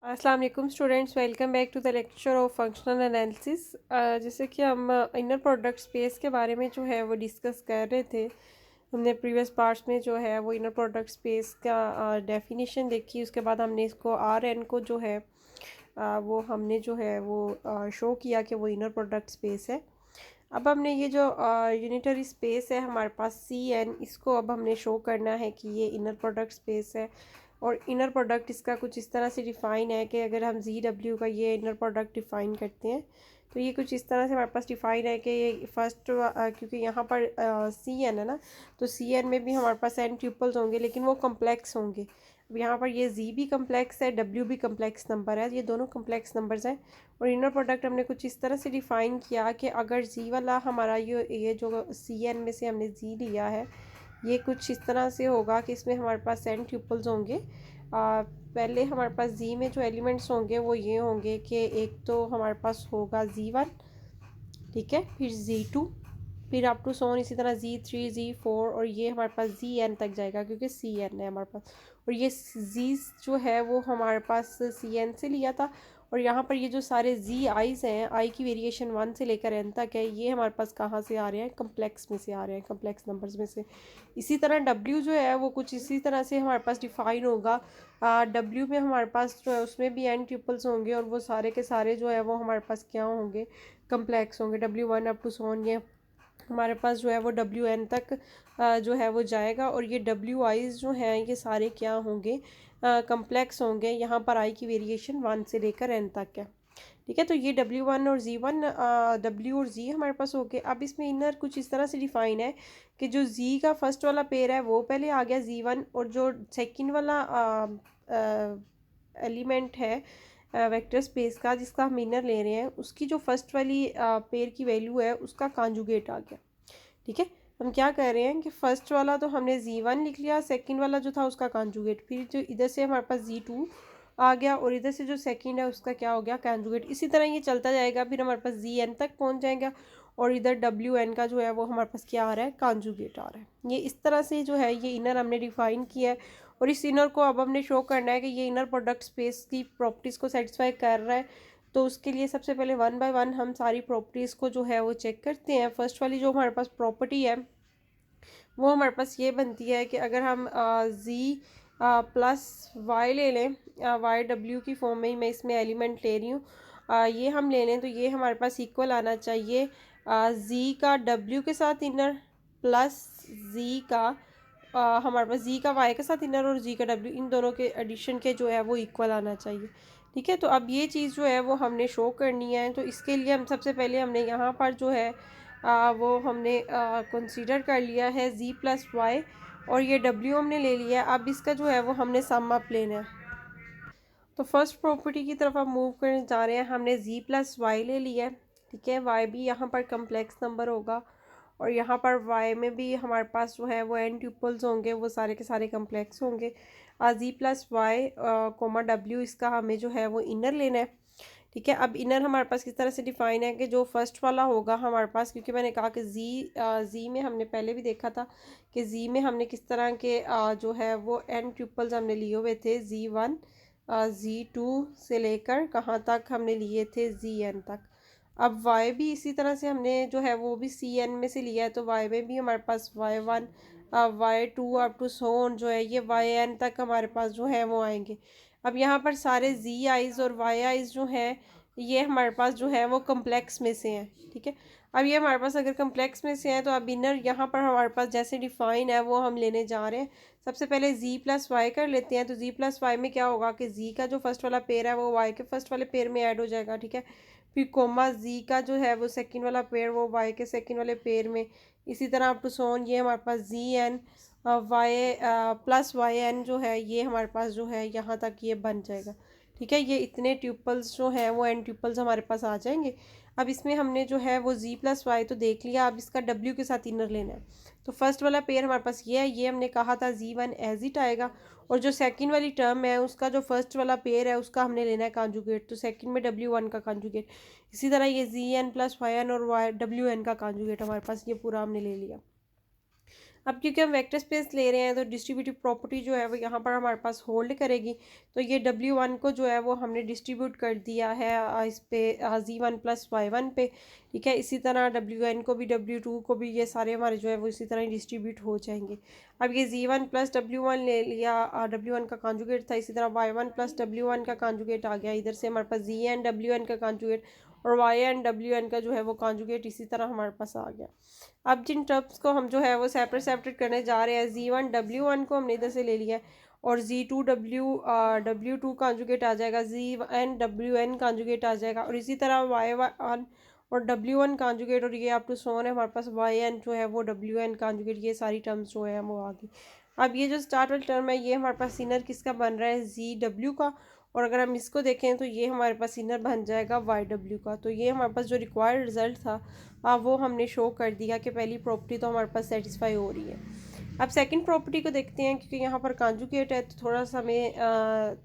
अस्सलाम वालेकुम students, welcome back to the lecture of functional analysis. जैसे कि हम इनर प्रोडक्ट स्पेस के बारे में जो है वो डिस्कस कर रहे थे। हमने प्रीवियस पार्ट्स में जो है वो इनर प्रोडक्ट स्पेस का डेफिनेशन देखी। उसके बाद हमने इसको आर एन को जो है वो हमने जो है वो शो किया कि वो इनर प्रोडक्ट स्पेस है। अब हमने ये जो यूनिटरी स्पेस है हमारे पास सी एन, इसको अब हमने शो करना है कि ये इनर प्रोडक्ट स्पेस है। और इनर प्रोडक्ट इसका कुछ इस तरह से डिफ़ाइन है कि अगर हम जी डब्ल्यू का ये इनर प्रोडक्ट डिफ़ाइन करते हैं तो ये कुछ इस तरह से हमारे पास डिफ़ाइन है कि ये फर्स्ट क्योंकि यहाँ पर सी एन है ना, तो सी एन में भी हमारे पास एन ट्रिपल्स होंगे लेकिन वो कम्प्लेक्स होंगे। अब यहाँ पर ये जी भी कम्प्लेक्स है, डब्ल्यू भी कम्प्लेक्स नंबर है, ये दोनों कम्प्लेक्स नंबर्स हैं। और इनर प्रोडक्ट हमने कुछ इस तरह से डिफ़ाइन किया कि अगर जी वाला हमारा ये जो सी एन में से हमने जी लिया है ये कुछ इस तरह से होगा कि इसमें हमारे पास एन ट्रिपल्स होंगे। पहले हमारे पास जी में जो एलिमेंट्स होंगे वो ये होंगे कि एक तो हमारे पास होगा जी वन, ठीक है, फिर जी टू, फिर अप टू सोन इसी तरह जी थ्री जी फोर, और ये हमारे पास जी एन तक जाएगा क्योंकि सी एन है हमारे पास। और ये जी जो है वो हमारे पास सी एन से लिया था। और यहाँ पर ये जो सारे जी आईज हैं, आई की वेरिएशन वन से लेकर एन तक है, ये हमारे पास कहाँ से आ रहे हैं, कम्प्लेक्स में से आ रहे हैं, कम्प्लेक्स नंबर्स में से। इसी तरह डब्ल्यू जो है वो कुछ इसी तरह से हमारे पास डिफाइन होगा। डब्ल्यू में हमारे पास जो है उसमें भी एन ट्रिपल्स होंगे और वो सारे के सारे जो है वो हमारे पास क्या होंगे, कम्प्लेक्स होंगे। W one up to so on ये हमारे पास जो है वो डब्ल्यू एन तक जो है वो जाएगा। और ये डब्ल्यू आईज जो हैं ये सारे क्या होंगे, कम्प्लेक्स होंगे। यहाँ पर आई की वेरिएशन वन से लेकर एन तक है, ठीक है। तो ये डब्ल्यू वन और जी वन, डब्ल्यू और जी हमारे पास हो गए। अब इसमें इनर कुछ इस तरह से डिफाइन है कि जो जी का फर्स्ट वाला पेयर है वो पहले आ गया जी वन, और जो सेकंड वाला एलिमेंट है वेक्टर स्पेस का जिसका हम इनर ले रहे हैं उसकी जो फर्स्ट वाली पेयर की वैल्यू है उसका कॉन्जुगेट आ गया, ठीक है। हम क्या कह रहे हैं कि फर्स्ट वाला तो हमने जी वन लिख लिया, सेकंड वाला जो था उसका कॉन्जुगेट, फिर जो इधर से हमारे पास जी टू आ गया और इधर से जो सेकंड है उसका क्या हो गया, कॉन्जुगेट। इसी तरह ये चलता जाएगा, फिर हमारे पास जी एन तक पहुंच जाएगा और इधर डब्ल्यू एन का जो है वो हमारे पास क्या आ रहा है, कॉन्जुगेट आ रहा है। ये इस तरह से जो है ये इनर हमने डिफाइन किया है। और इस इनर को अब हमने शो करना है कि ये इनर प्रोडक्ट स्पेस की प्रॉपर्टीज़ को सेटिस्फाई कर रहा है। तो उसके लिए सबसे पहले वन बाय वन हम सारी प्रॉपर्टीज़ को जो है वो चेक करते हैं। फर्स्ट वाली जो हमारे पास प्रॉपर्टी है वो हमारे पास ये बनती है कि अगर हम जी प्लस वाई ले लें, वाई डब्ल्यू की फॉर्म में ही मैं इसमें एलिमेंट ले रही हूँ, ये हम ले लें तो ये हमारे पास इक्वल आना चाहिए जी का डब्ल्यू के साथ इनर प्लस जी का हमारे पास जी का वाई के साथ इनर और जी का डब्ल्यू, इन दोनों के एडिशन के जो है वो इक्वल आना चाहिए, ठीक है। तो अब ये चीज़ जो है वो हमने शो करनी है। तो इसके लिए हम सबसे पहले हमने यहाँ पर जो है वो हमने कंसीडर कर लिया है जी प्लस वाई, और ये डब्ल्यू हमने ले लिया है। अब इसका जो है वो हमने सम अप लेना है। तो फर्स्ट प्रॉपर्टी की तरफ हम मूव करने जा रहे हैं। हमने जी प्लस वाई ले लिया है, ठीक है। वाई भी यहाँ पर कम्प्लेक्स नंबर होगा और यहाँ पर वाई में भी हमारे पास जो है वो एन ट्यूपल्स होंगे, वो सारे के सारे कम्प्लेक्स होंगे। जी प्लस वाई कोमा डब्ल्यू, इसका हमें जो है वो इनर लेना है, ठीक है। अब इनर हमारे पास किस तरह से डिफाइन है कि जो फर्स्ट वाला होगा हमारे पास, क्योंकि मैंने कहा कि जी में हमने पहले भी देखा था कि जी में हमने किस तरह के जो है वो एन ट्रिपल्स हमने लिए हुए थे, जी वन जी टू से लेकर कहाँ तक हमने लिए थे, जी एन तक। अब वाई भी इसी तरह से हमने जो है वो भी सी एन में से लिया है, तो वाई में भी हमारे पास Y one Y two up to so on जो है ये वाई एन तक हमारे पास जो है वो आएंगे। अब यहाँ पर सारे जी आइज़ और वाई आइज़ जो हैं ये हमारे पास जो है वो कम्प्लेक्स में से हैं, ठीक है। अब ये हमारे पास अगर कम्प्लेक्स में से हैं तो अब इनर यहाँ पर हमारे पास जैसे डिफाइन है वो हम लेने जा रहे हैं। सबसे पहले जी प्लस वाई कर लेते हैं। तो जी प्लस वाई में क्या होगा कि जी का जो फर्स्ट वाला पेयर है वो वाई के फर्स्ट वाले पेयर में ऐड हो जाएगा, ठीक है। फिर कोमा जी का जो है वो सेकंड वाला पेयर वो वाई के सेकंड वाले पेयर में, इसी तरह अप टू सोन ये हमारे पास G N Y plus Y N जो है ये हमारे पास जो है यहाँ तक ये बन जाएगा, ठीक है। ये इतने ट्यूपल्स जो हैं वो एन ट्यूपल्स हमारे पास आ जाएंगे। अब इसमें हमने जो है वो जी प्लस वाई तो देख लिया, अब इसका डब्ल्यू के साथ इनर लेना है। तो फर्स्ट वाला पेयर हमारे पास ये है, ये हमने कहा था जी वन एज इट आएगा। और जो सेकंड वाली टर्म है उसका जो फर्स्ट वाला पेयर है उसका हमने लेना है कॉन्जुगेट, तो सेकंड में डब्ल्यू वन का कॉन्जुगेट। इसी तरह ये G N plus Y N और वाई डब्ल्यू एन का कॉन्जुगेट हमारे पास ये पूरा हमने ले लिया। अब क्योंकि हम वेक्टर स्पेस ले रहे हैं तो डिस्ट्रीब्यूटिव प्रॉपर्टी जो है वो यहाँ पर हमारे पास होल्ड करेगी। तो ये W1 को जो है वो हमने डिस्ट्रीब्यूट कर दिया है इस पे Z1 प्लस Y1 पे, ठीक है। इसी तरह WN को भी W2 को भी, ये सारे हमारे जो है वो इसी तरह ही डिस्ट्रीब्यूट हो जाएंगे। अब ये Z1 प्लस W1 ले लिया, W1 का कॉन्जुगेट था, इसी तरह Y1 प्लस W1 का कॉन्जुगेट आ गया, इधर से हमारे पास ZN WN का कॉन्जुगेट और YN WN का जो है वो कॉन्जुगेट इसी तरह हमारे पास आ गया। अब जिन टर्म्स को हम जो है वो सेपरेट करने जा रहे हैं, Z1 W1 को हमने इधर से ले लिया और Z2 W2 कॉन्जुगेट आ जाएगा, ZN WN कॉन्जुगेट आ जाएगा और इसी तरह Y1 और W1 कॉन्जुगेट और ये अप टू सोन है हमारे पास YN जो है वो WN कॉन्जुगेट, ये सारी टर्म्स जो है वो आ गई। अब ये जो स्टार्ट वाली टर्म है ये हमारे पास इनर किसका बन रहा है, ZW का, और अगर हम इसको देखें तो ये हमारे पास इनर बन जाएगा YW का। तो ये हमारे पास जो रिक्वायर्ड रिजल्ट था वो हमने शो कर दिया कि पहली प्रॉपर्टी तो हमारे पास सेटिस्फाई हो रही है। अब सेकंड प्रॉपर्टी को देखते हैं, क्योंकि यहाँ पर कॉन्जुगेट है तो थोड़ा सा हमें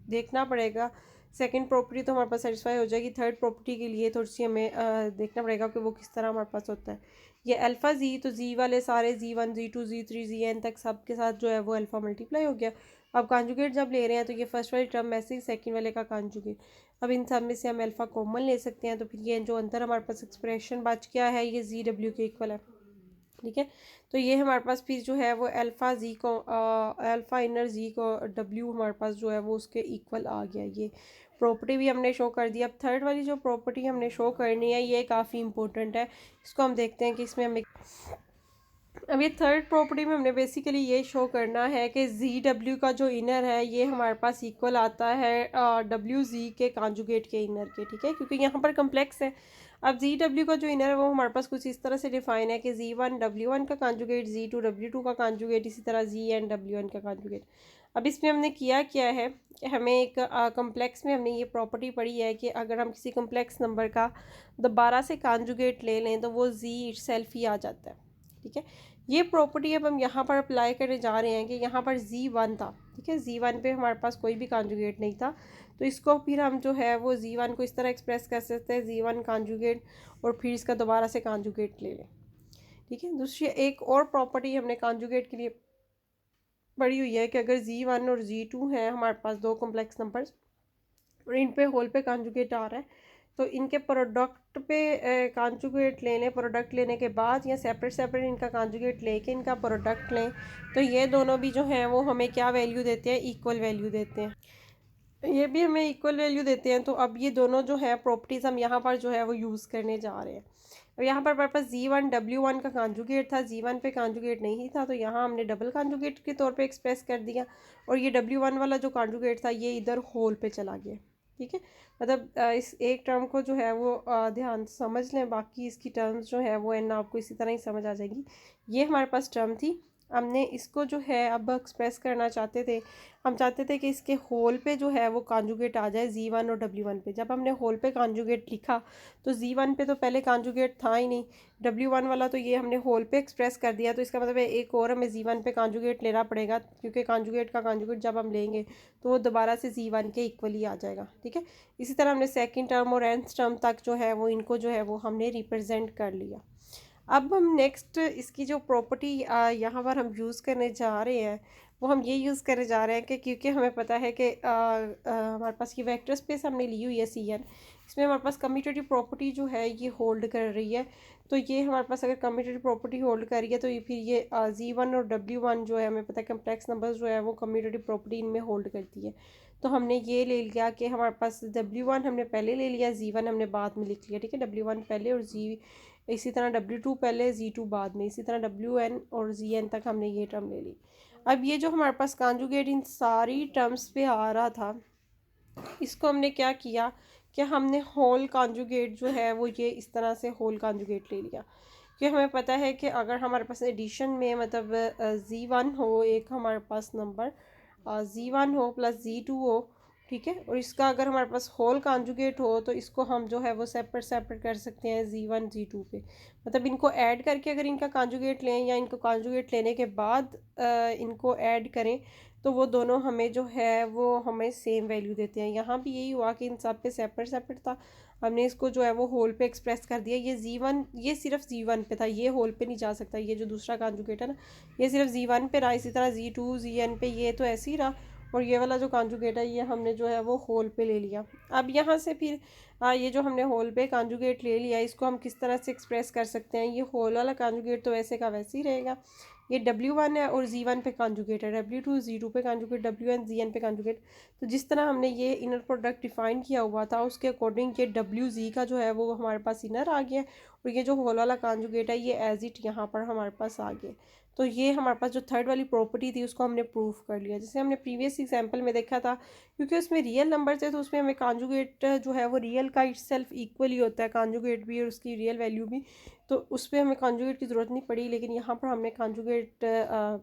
देखना पड़ेगा। सेकंड प्रॉपर्टी तो हमारे पास सेटिस्फाई हो जाएगी, थर्ड प्रॉपर्टी के लिए थोड़ी सी हमें देखना पड़ेगा कि वो किस तरह हमारे पास होता है। ये अल्फ़ा जी, तो जी वाले सारे Z1 Z2 Z3 ZN तक सब के साथ जो है वो अल्फ़ा मल्टीप्लाई हो गया। अब कॉन्जुगेट जब ले रहे हैं तो ये फर्स्ट वाली टर्म ऐसे ही सेकंड वाले का कॉन्जुगेट। अब इन सब में से हम अल्फ़ा कॉमन ले सकते हैं, तो फिर ये जो अंदर हमारे पास एक्सप्रेशन बच गया है ये ZW के इक्वल है, ठीक है। तो ये हमारे पास फिर जो है वो अल्फ़ा जी को अल्फ़ा इनर जी को W हमारे पास जो है वो उसके इक्वल आ गया। ये प्रॉपर्टी भी हमने शो कर दी। अब थर्ड वाली जो प्रॉपर्टी हमने शो करनी है ये काफ़ी इंपॉर्टेंट है, इसको हम देखते हैं कि इसमें हमें, अब ये थर्ड प्रॉपर्टी में हमने बेसिकली ये शो करना है कि ZW का जो इनर है ये हमारे पास इक्वल आता है WZ के कॉन्जुगेट के इनर के, ठीक है, क्योंकि यहाँ पर कम्प्लेक्स है। अब ZW का जो इनर है वो हमारे पास कुछ इस तरह से डिफाइन है कि Z1 W1 का कॉन्जुगेट, Z2 W2 का कॉन्जुगेट, इसी तरह ZN WN का कॉन्जुगेट। अब इसमें हमने क्या है कि हमें एक कम्प्लेक्स में हमने ये प्रॉपर्टी पढ़ी है कि अगर हम किसी कम्प्लेक्स नंबर का दोबारा से कॉन्जुगेट ले लें तो वो Z इटसेल्फ ही आ जाता है, ठीक है। ये प्रॉपर्टी अब हम यहाँ पर अप्लाई करने जा रहे हैं कि यहाँ पर Z1 था, ठीक है, Z1 पे हमारे पास कोई भी कॉन्जुगेट नहीं था, तो इसको फिर हम जो है वो Z1 को इस तरह एक्सप्रेस कर सकते हैं, Z1 कॉन्जुगेट और फिर इसका दोबारा से कॉन्जुगेट ले लें, ठीक है। दूसरी एक और प्रॉपर्टी हमने कॉन्जुगेट के लिए पढ़ी हुई है कि अगर Z1 और Z2 हैं हमारे पास दो कॉम्प्लेक्स नंबर्स और इन पे होल पे कॉन्जुगेट आ रहा है, तो इनके प्रोडक्ट पे कॉन्जुगेट ले लें, प्रोडक्ट लेने के बाद या सेपरेट इनका कॉन्जुगेट लेके इनका प्रोडक्ट लें, तो ये दोनों भी जो हैं वो हमें क्या वैल्यू देते हैं, इक्वल वैल्यू देते हैं। ये भी हमें इक्वल वैल्यू देते हैं। तो अब ये दोनों जो है प्रॉपर्टीज़ हम यहाँ पर जो है वो यूज़ करने जा रहे हैं। अब यहाँ पर हमारे पास Z1 W1 का कॉन्जुगेट था, Z1 पे कॉन्जुगेट नहीं था, तो यहाँ हमने डबल कॉन्जुगेट के तौर पे एक्सप्रेस कर दिया और ये W1 वाला जो कॉन्जुगेट था ये इधर होल पे चला गया, ठीक है। मतलब इस एक टर्म को जो है वो ध्यान से समझ लें, बाकी इसकी टर्म्स जो है वो एन आपको इसी तरह ही समझ आ जाएगी। ये हमारे पास टर्म थी, हमने इसको जो है अब एक्सप्रेस करना चाहते थे, हम चाहते थे कि इसके होल पे जो है वो कॉन्जुगेट आ जाए Z1 और W1 पे। जब हमने होल पे कॉन्जुगेट लिखा तो Z1 पे तो पहले कॉन्जुगेट था ही नहीं, W1 वाला तो ये हमने होल पे एक्सप्रेस कर दिया, तो इसका मतलब है एक और हमें Z1 पे कॉन्जुगेट लेना पड़ेगा, क्योंकि कॉन्जुगेट का कॉन्जुगेट जब हम लेंगे तो वो दोबारा से Z1 के इक्वल ही आ जाएगा, ठीक है। इसी तरह हमने सेकेंड टर्म और nth टर्म तक जो है वो इनको जो है वो हमने रिप्रेजेंट कर लिया। अब हम नेक्स्ट इसकी जो प्रॉपर्टी यहाँ पर हम यूज़ करने जा रहे हैं वो हम ये यूज़ करने जा रहे हैं कि क्योंकि हमें पता है कि हमारे पास ये वेक्टर स्पेस हमने ली हुई है CN, इसमें हमारे पास कम्यूटेटिव प्रॉपर्टी जो है ये होल्ड कर रही है। तो ये हमारे पास अगर कम्यूटेटिव प्रॉपर्टी होल्ड कर रही है तो ये फिर ये Z1 और W1 जो है हमें पता है कम्प्लेक्स नंबर्स जो है वो कम्यूटेटिव प्रॉपर्टी इनमें होल्ड करती है। तो हमने ये ले लिया कि हमारे पास W1 हमने पहले ले लिया, Z1 हमने बाद में लिख लिया, ठीक है। W1 पहले और इसी तरह W2 पहले, Z2 बाद में, इसी तरह WN और ZN तक हमने ये टर्म ले ली। अब ये जो हमारे पास कॉन्जुगेट इन सारी टर्म्स पे आ रहा था, इसको हमने क्या किया कि हमने होल कॉन्जुगेट जो है वो ये इस तरह से होल कॉन्जुगेट ले लिया, कि हमें पता है कि अगर हमारे पास एडिशन में मतलब Z1 हो, एक हमारे पास नंबर Z1 हो प्लस Z2 हो ठीक है। और इसका अगर हमारे पास होल कॉन्जुगेट हो तो इसको हम जो है वो सेपरेट कर सकते हैं Z1 Z2 पे, मतलब इनको ऐड करके अगर इनका कॉन्जुगेट लें या इनको कॉन्जुगेट लेने के बाद इनको ऐड करें तो वो दोनों हमें जो है वो हमें सेम वैल्यू देते हैं। यहाँ भी यही हुआ कि इन सब पे सेपरेट था, हमने इसको जो है वो होल पे एक्सप्रेस कर दिया। ये Z1 ये सिर्फ Z1 पे था, ये होल पे नहीं जा सकता, ये जो दूसरा कॉन्जुगेट है ना ये सिर्फ Z1 पे रहा। इसी तरह Z2 ZN पे ये तो ऐसे ही रहा, और ये वाला जो कॉन्जुगेट है ये हमने जो है वो होल पे ले लिया। अब यहाँ से फिर ये जो हमने होल पे कॉन्जुगेट ले लिया इसको हम किस तरह से एक्सप्रेस कर सकते हैं। ये होल वाला कॉन्जुगेट तो वैसे का वैसे ही रहेगा, ये W1 है और Z1 पे कॉन्जुगेट है, W2 Z2 पे कॉन्जुगेट, WN ZN पे कॉन्जुगेट। तो जिस तरह हमने ये इनर प्रोडक्ट डिफाइन किया हुआ था उसके अकॉर्डिंग ये WZ का जो है वो हमारे पास इनर आ गया, और ये जो होल वाला कॉन्जुगेट है ये एज इट यहाँ पर हमारे पास आ गया। तो ये हमारे पास जो थर्ड वाली प्रॉपर्टी थी उसको हमने प्रूफ कर लिया। जैसे हमने प्रीवियस एग्जांपल में देखा था, क्योंकि उसमें रियल नंबर थे तो उसमें हमें कॉन्जुगेट जो है वो रियल का इटसेल्फ इक्वल ही होता है, कॉन्जुगेट भी और उसकी रियल वैल्यू भी, तो उस पर हमें कॉन्जुगेट की ज़रूरत नहीं पड़ी। लेकिन यहाँ पर हमने कॉन्जुगेट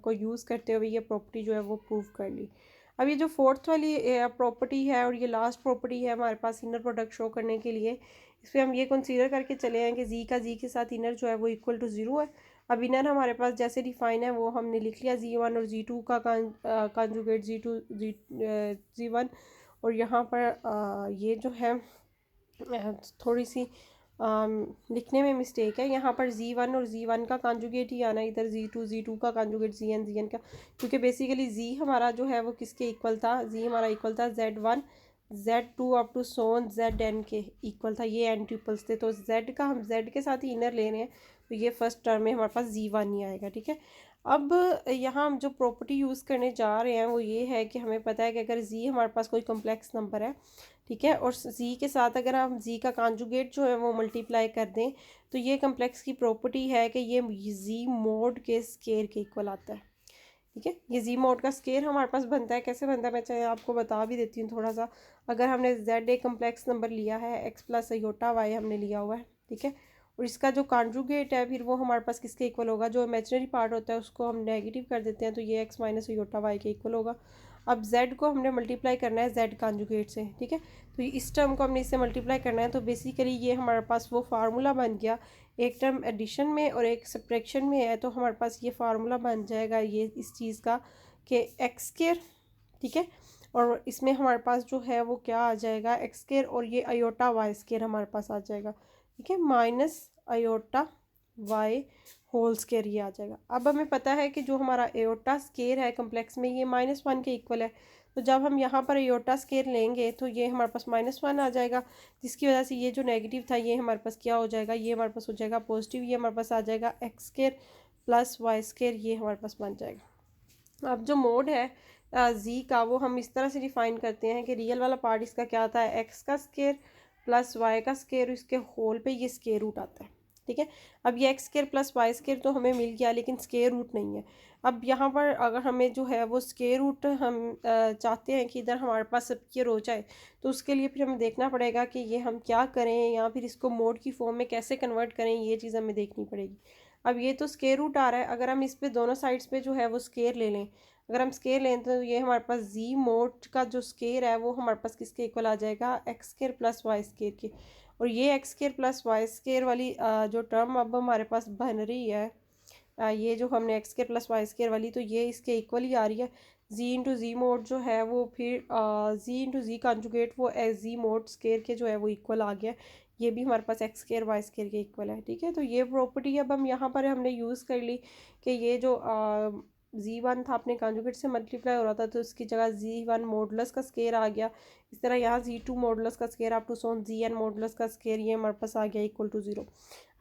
को यूज़ करते हुए ये प्रॉपर्टी जो है वो प्रूव कर ली। अब ये जो फोर्थ वाली प्रॉपर्टी है और ये लास्ट प्रॉपर्टी है हमारे पास इनर प्रोडक्ट शो करने के लिए, इस पर हम ये कंसीडर करके चले हैं कि जी के साथ इनर जो है वो इक्वल टू 0 है। अब इनर हमारे पास जैसे डिफाइन है वो हमने लिख लिया, Z1 और Z2 का कॉन्जुगेट Z1। और यहाँ पर ये जो है थोड़ी सी लिखने में मिस्टेक है, यहाँ पर Z1 और Z1 का कॉन्जुगेट ही आना, इधर Z2 का कॉन्जुगेट ZN का, क्योंकि बेसिकली Z हमारा जो है वो किसके इक्वल था, Z हमारा इक्वल था Z1 Z2 अप टू सोन ZN के इक्वल था, ये एन ट्रिपल्स थे। तो Z का हम Z के साथ ही इनर ले रहे हैं तो ये फर्स्ट टर्म में हमारे पास Z1 ही आएगा, ठीक है। अब यहाँ हम जो प्रॉपर्टी यूज़ करने जा रहे हैं वो ये है कि हमें पता है कि अगर Z हमारे पास कोई कॉम्प्लेक्स नंबर है, ठीक है, और Z के साथ अगर हम Z का कॉन्जुगेट जो है वो मल्टीप्लाई कर दें तो ये कॉम्प्लेक्स की प्रॉपर्टी है कि ये Z मोड के स्केयर के इक्वल आता है, ठीक है। ये Z मोड का स्केयर हमारे पास बनता है, कैसे बनता है मैं चाहे आपको बता भी देती हूँ थोड़ा सा। अगर हमने Z एक कम्प्लेक्स नंबर लिया है, x प्लस अयोटा y हमने लिया हुआ है, ठीक है, और इसका जो कॉन्जुगेट है फिर वो हमारे पास किसके इक्वल होगा, जो इमेजिनरी पार्ट होता है उसको हम नेगेटिव कर देते हैं तो ये x माइनस अयोटा y के इक्वल होगा। अब z को हमने मल्टीप्लाई करना है z कॉन्जुगेट से, ठीक है, तो इस टर्म को हमने इससे मल्टीप्लाई करना है। तो बेसिकली ये हमारे पास वो फार्मूला बन गया, एक टर्म एडिशन में और एक सब्ट्रैक्शन में है, तो हमारे पास ये फार्मूला बन जाएगा ये इस चीज़ का कि एक्स स्क्वायर, ठीक है, और इसमें हमारे पास जो है वो क्या आ जाएगा एक्स स्क्वायर, और ये अयोटा वाई स्क्वायर हमारे पास आ जाएगा, ठीक है, minus iota y whole square ये आ जाएगा। अब हमें पता है कि जो हमारा एयोटा स्क्वायर है कम्प्लेक्स में ये -1 के इक्वल है, तो जब हम यहाँ पर एयोटा स्क्वायर लेंगे तो ये हमारे पास -1 आ जाएगा, जिसकी वजह से ये जो नेगेटिव था ये हमारे पास क्या हो जाएगा, ये हमारे पास हो जाएगा पॉजिटिव, ये हमारे पास आ जाएगा x square plus y square, ये हमारे पास बन जाएगा। अब जो मोड है जी का वो हम इस तरह से डिफाइन करते हैं कि रियल वाला पार्ट इसका क्या आता है, एक्स का स्क्वायर प्लस वाई का स्क्वायर, इसके होल पे ये स्क्वायर रूट आता है, ठीक है। अब ये x square plus y square तो हमें मिल गया लेकिन स्क्वायर रूट नहीं है। अब यहाँ पर अगर हमें जो है वो स्क्वायर रूट हम चाहते हैं कि इधर हमारे पास सब ये रो जाए, तो उसके लिए फिर हमें देखना पड़ेगा कि ये हम क्या करें या फिर इसको मोड की फॉर्म में कैसे कन्वर्ट करें, ये चीज़ हमें देखनी पड़ेगी। अब ये तो स्क्वायर रूट आ रहा है, अगर हम इस पे दोनों साइड्स पे जो है वो स्क्वायर ले लें, अगर हम स्क्वायर लें तो ये हमारे पास जी मोड का जो स्क्वायर है वो हमारे पास किसके इक्वल आ जाएगा, x square plus y square के। और ये x square plus y square वाली जो टर्म अब हमारे पास बन रही है, ये जो हमने x square plus y square वाली, तो ये इसके इक्वल ही आ रही है। जी इंटू जी मोड जो है वो फिर जी इंटू जी कॉन्जुगेट वो एस जी मोड स्क्वायर के जो है वो इक्वल आ गया, ये भी हमारे पास एक्स स्क्वायर वाई स्क्वायर के इक्वल है, ठीक है। तो ये प्रॉपर्टी अब हम यहाँ पर हमने यूज़ कर ली कि ये जो Z1 था अपने कॉन्जुगेट से मल्टीप्लाई हो रहा था तो उसकी जगह Z1 मॉडुलस का स्क्वायर आ गया। इस तरह यहाँ Z2 मॉडुलस का स्क्वायर अप टू सोन ZN मॉडुलस का स्क्वायर ये हमारे पास आ गया इक्वल टू 0।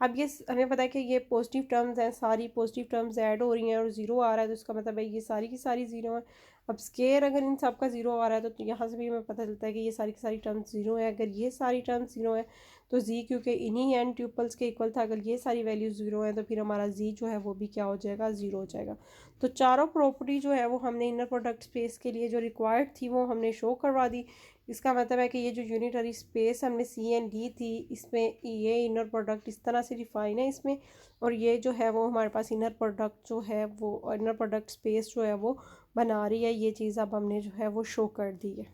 अब ये हमें पता है कि ये पॉजिटिव टर्म्स हैं, सारी पॉजिटिव टर्म्स ऐड हो रही हैं और 0 आ रहा है, तो इसका मतलब है ये सारी की सारी 0 है। अब स्क्वायर अगर इन सब का 0 आ रहा है तो यहाँ से भी हमें पता चलता है कि ये सारी की सारी टर्म्स 0 है। अगर ये सारी टर्म्स 0 है तो जी क्योंकि इन्हीं एन ट्यूपल्स के इक्वल था, अगर ये सारी वैल्यू 0 है तो फिर हमारा जी जो है वो भी क्या हो जाएगा, 0 हो जाएगा। तो चारों प्रॉपर्टी जो है वो हमने इनर प्रोडक्ट स्पेस के लिए जो रिक्वायर्ड थी वो हमने शो करवा दी। इसका मतलब है कि ये जो यूनिटरी स्पेस हमने सी एन डी थी इसमें ये इनर प्रोडक्ट इस तरह से डिफाइन है इसमें, और ये जो है वो हमारे पास इनर प्रोडक्ट जो है वो इनर प्रोडक्ट स्पेस जो है वो बना रही है, ये चीज़ अब हमने जो है वो शो कर दी है।